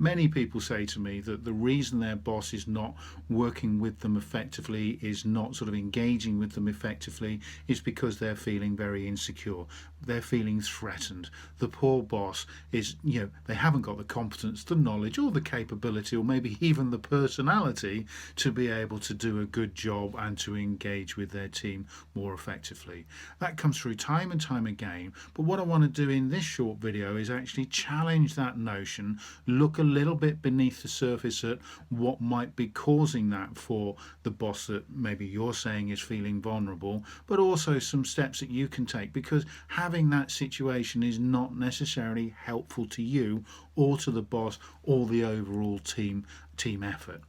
many people say to me that the reason their boss is not working with them effectively, is not sort of engaging with them effectively, is because they're feeling very insecure. They're feeling threatened. The poor boss is, they haven't got the competence, the knowledge, or the capability, or maybe even the personality to be able to do a good job and to engage with their team more effectively. That comes through time and time again. But what I want to do in this short video is actually challenge that notion, look a little bit beneath the surface at what might be causing that for the boss that maybe you're saying is feeling vulnerable, but also some steps that you can take, because having that situation is not necessarily helpful to you or to the boss or the overall team effort.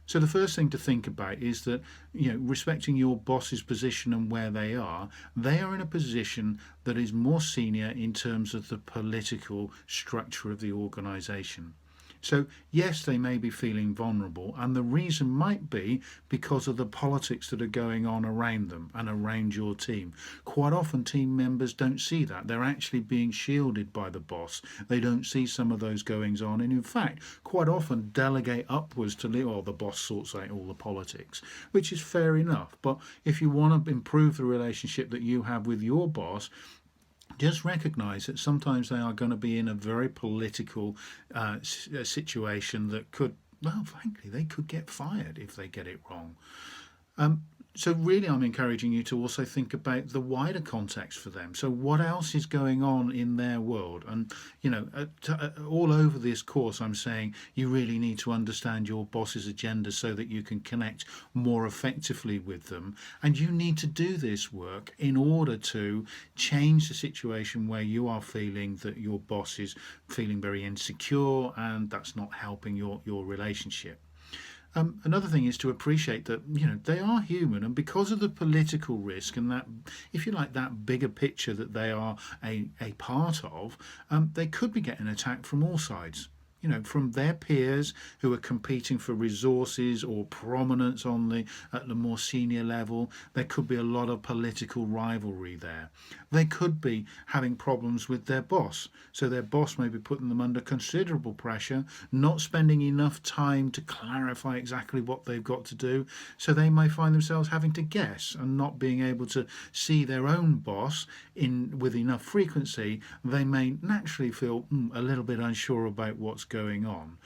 So the first thing to think about is that, respecting your boss's position and where they are in a position that is more senior in terms of the political structure of the organisation. So yes, they may be feeling vulnerable, and the reason might be because of the politics that are going on around them and around your team. Quite often team members don't see that. They're actually being shielded by the boss. They don't see some of those goings on, and in fact quite often delegate upwards to the boss sorts out all the politics, which is fair enough. But if you want to improve the relationship that you have with your boss, just recognise that sometimes they are going to be in a very political situation that could, well, frankly, they could get fired if they get it wrong. So really I'm encouraging you to also think about the wider context for them. So what else is going on in their world? And all over this course I'm saying you really need to understand your boss's agenda so that you can connect more effectively with them. And you need to do this work in order to change the situation where you are feeling that your boss is feeling very insecure, and that's not helping your relationship. Another thing is to appreciate that they are human, and because of the political risk and that, if you like, that bigger picture that they are a part of, they could be getting attacked from all sides. From their peers who are competing for resources or prominence at the more senior level. There could be a lot of political rivalry there. They could be having problems with their boss, so their boss may be putting them under considerable pressure, not spending enough time to clarify exactly what they've got to do, so they may find themselves having to guess and not being able to see their own boss with enough frequency. They may naturally feel a little bit unsure about what's going on.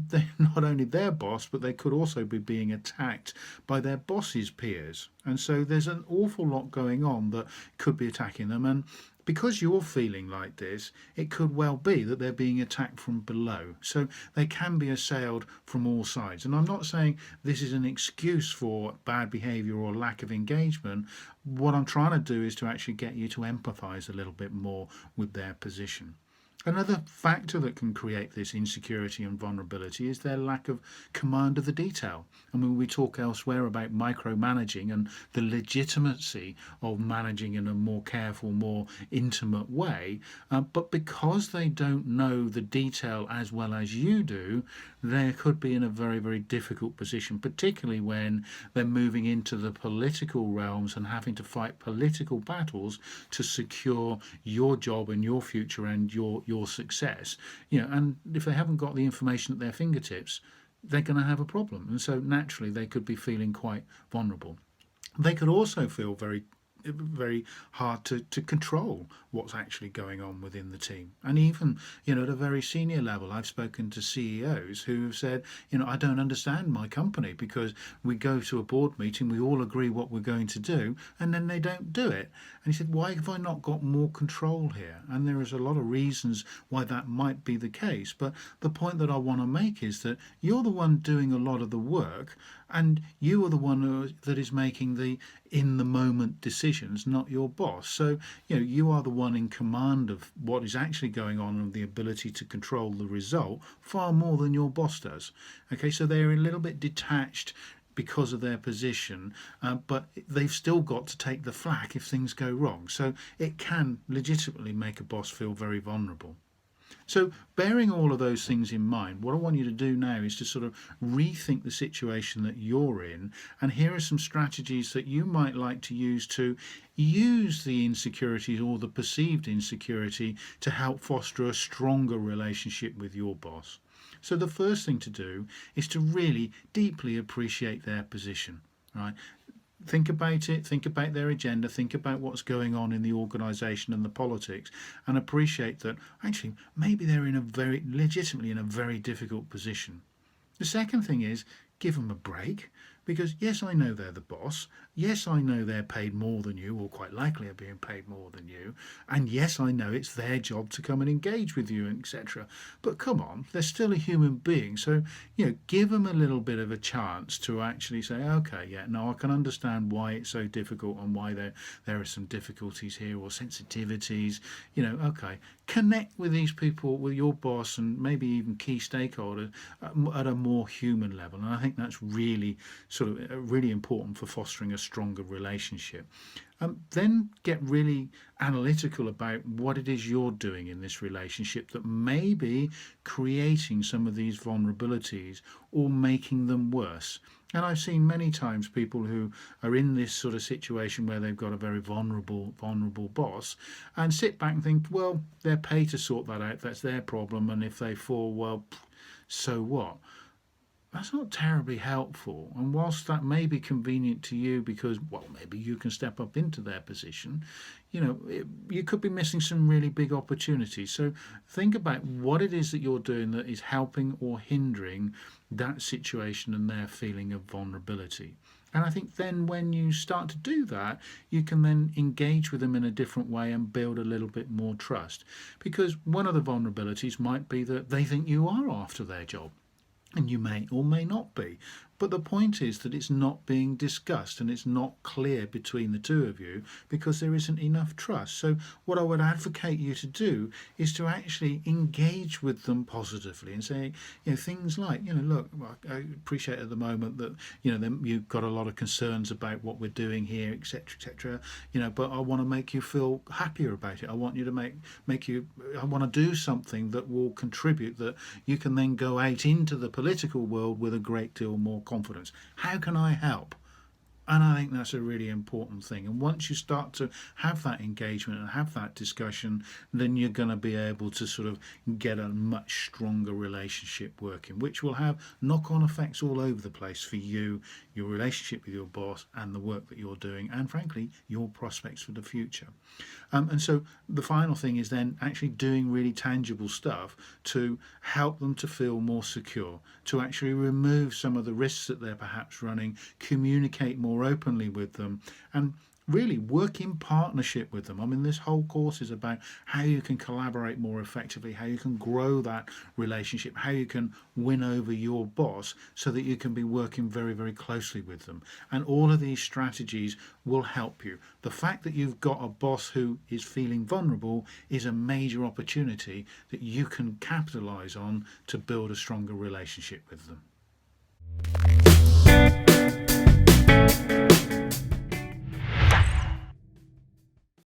They're not only their boss, but they could also be being attacked by their boss's peers. And so there's an awful lot going on that could be attacking them. And because you're feeling like this, it could well be that they're being attacked from below. So they can be assailed from all sides. And I'm not saying this is an excuse for bad behaviour or lack of engagement. What I'm trying to do is to actually get you to empathise a little bit more with their position. Another factor that can create this insecurity and vulnerability is their lack of command of the detail. I mean, we talk elsewhere about micromanaging and the legitimacy of managing in a more careful, more intimate way. But because they don't know the detail as well as you do, they could be in a very, very difficult position, particularly when they're moving into the political realms and having to fight political battles to secure your job and your future and your success. And if they haven't got the information at their fingertips, they're going to have a problem, and so naturally they could be feeling quite vulnerable. They could also feel very hard to control what's actually going on within the team. And even at a very senior level, I've spoken to CEOs who have said, I don't understand my company, because we go to a board meeting, we all agree what we're going to do, and then they don't do it. And he said, why have I not got more control here? And there is a lot of reasons why that might be the case, but the point that I want to make is that you're the one doing a lot of the work, and you are the one that is making the in the moment decisions, not your boss. So you are the one in command of what is actually going on and the ability to control the result far more than your boss does. Okay, so they're a little bit detached because of their position, but they've still got to take the flak if things go wrong. So it can legitimately make a boss feel very vulnerable. So bearing all of those things in mind, what I want you to do now is to sort of rethink the situation that you're in, and here are some strategies that you might like to use the insecurities or the perceived insecurity to help foster a stronger relationship with your boss. So the first thing to do is to really deeply appreciate their position, right? Think about it, think about their agenda, think about what's going on in the organisation and the politics, and appreciate that actually maybe they're in a very legitimately in a very difficult position. The second thing is give them a break, because yes, I know they're the boss. Yes, I know they're paid more than you, or quite likely are being paid more than you. And yes, I know it's their job to come and engage with you, etc. But come on, they're still a human being. So, give them a little bit of a chance to actually say, okay, yeah, no, I can understand why it's so difficult and why there are some difficulties here or sensitivities. Okay, connect with these people, with your boss and maybe even key stakeholders at a more human level. And I think that's really really important for fostering a stronger relationship. Then get really analytical about what it is you're doing in this relationship that may be creating some of these vulnerabilities or making them worse. And I've seen many times people who are in this sort of situation where they've got a very vulnerable boss and sit back and think, well, they're paid to sort that out. That's their problem. And if they fall, well, so what? That's not terribly helpful. And whilst that may be convenient to you because, well, maybe you can step up into their position, you could be missing some really big opportunities. So think about what it is that you're doing that is helping or hindering that situation and their feeling of vulnerability. And I think then when you start to do that, you can then engage with them in a different way and build a little bit more trust. Because one of the vulnerabilities might be that they think you are after their job. And you may or may not be. But the point is that it's not being discussed and it's not clear between the two of you because there isn't enough trust. So what I would advocate you to do is to actually engage with them positively and say, things like, look, I appreciate at the moment that, you've got a lot of concerns about what we're doing here, etc., but I want to make you feel happier about it. I want you to I want to do something that will contribute that you can then go out into the political world with a great deal more confidence. How can I help? And I think that's a really important thing. And once you start to have that engagement and have that discussion, then you're going to be able to sort of get a much stronger relationship working, which will have knock-on effects all over the place for you, your relationship with your boss and the work that you're doing, and frankly, your prospects for the future. And so the final thing is then actually doing really tangible stuff to help them to feel more secure, to actually remove some of the risks that they're perhaps running, communicate more openly with them, and really work in partnership with them. I mean, this whole course is about how you can collaborate more effectively, how you can grow that relationship, how you can win over your boss so that you can be working very, very closely with them. And all of these strategies will help you. The fact that you've got a boss who is feeling vulnerable is a major opportunity that you can capitalize on to build a stronger relationship with them.